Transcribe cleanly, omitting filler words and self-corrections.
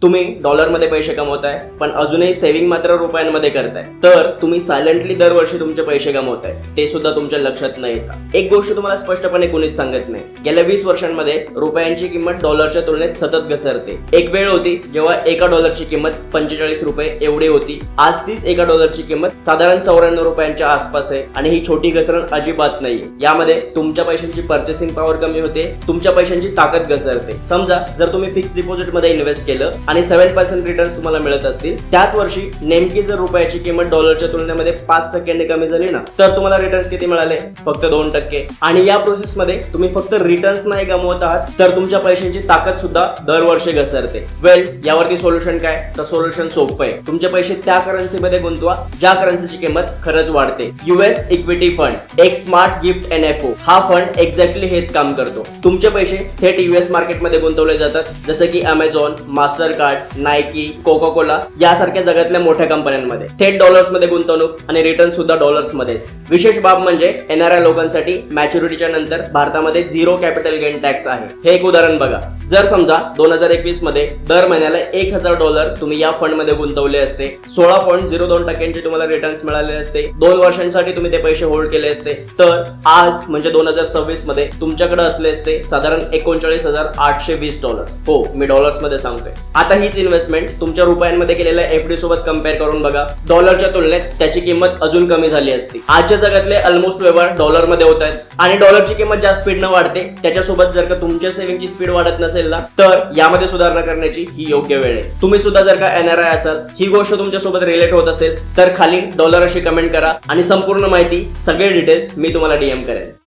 तुम्ही डॉलरमध्ये पैसे कमवताय पण अजूनही सेव्हिंग मात्र रुपयांमध्ये करताय, तर तुम्ही सायलेंटली दरवर्षी तुमचे पैसे गमवताय, ते सुद्धा तुमच्या लक्षात न येता. एक गोष्ट तुम्हाला स्पष्टपणे कोणीच सांगत नाही, गेल्या 20 वर्षांमध्ये रुपयांची किंमत डॉलरच्या तुलनेत सतत घसरते. एक वेळ होती जेव्हा एका डॉलरची किंमत 45 रुपये एवढी होती. आज तीच एका डॉलरची किंमत साधारण 94 रुपयांच्या आसपास आहे आणि ही छोटी घसरण अजिबात नाहीये. यामध्ये तुमच्या पैशांची पर्चेसिंग पॉवर कमी होते, तुमच्या पैशांची ताकद घसरते. समजा जर तुम्ही फिक्स डिपॉझिट मध्ये इन्व्हेस्ट केलं आणि 7% रिटर्न्स तुम्हाला मिळत असतील, त्याच वर्षी नेमकी जर रुपयाची किंमत डॉलरच्या तुलनेमध्ये 5% कमी झाली ना, तर तुम्हाला रिटर्न्स किती मिळाले? फक्त 2%. आणि या प्रोसेस मध्ये तुम्ही फक्त रिटर्न्स नाही गमवत आहात, तर तुमच्या पैशांची ताकद सुद्धा दरवर्षी घसरते. वेल, यावरती सोल्युशन काय? तर सोल्युशन सोपं आहे. तुमचे पैसे त्या करन्सीमध्ये गुंतवा ज्या करन्सीची किंमत खरंच वाढते. US इक्विटी फंड, एक स्मार्ट गिफ्ट NFO, हा फंड एक्झॅक्टली हेच काम करतो. तुमचे पैसे थेट US मार्केटमध्ये गुंतवले जातात, जसं की Amazon, master card, Nike, Coca Cola यासारख्या जगातल्या मोठ्या कंपन्यांमध्ये. थेट डॉलर्स मध्ये गुंतवणूक आणि रिटर्न सुद्धा डॉलर्स मध्येच. विशेष बाब म्हणजे येणाऱ्या लोकांसाठी मॅच्युरिटीच्या नंतर भारतामध्ये 0 कॅपिटल गेन टॅक्स आहे. हे एक उदाहरण बघा. जर समजा 2021 मध्ये दर महिन्याला $1000 तुम्ही या फंड मध्ये गुंतवले असते, 16.02% तुम्हाला रिटर्न्स मिळाले असते, 2 वर्षांसाठी तुम्ही ते पैसे होल्ड केले असते, तर आज म्हणजे 2026 मध्ये तुमच्याकडे असले असते साधारण $39,820. हो, मी डॉलर्स मध्ये सांगतोय. आता हीच इन्व्हेस्टमेंट तुमच्या रुपयांमध्ये केलेल्या FD सोबत कम्पेअर करून बघा. डॉलरच्या तुलनेत त्याची किंमत अजून कमी झाली असती. आजच्या जगातले ऑलमोस्ट व्यवहार डॉलरमध्ये होत आहेत आणि डॉलरची किंमत ज्या स्पीडनं वाढते त्याच्यासोबत जर का तुमच्या सेव्हिंगची स्पीड वाढत नसेल ना, तर यामध्ये सुधारणा करण्याची ही योग्य वेळ आहे. तुम्ही सुद्धा जर का NRI असाल, ही गोष्ट तुमच्यासोबत रिलेट होत असेल, तर खाली डॉलर अशी कमेंट करा आणि संपूर्ण माहिती, सगळे डिटेल्स मी तुम्हाला DM करेन.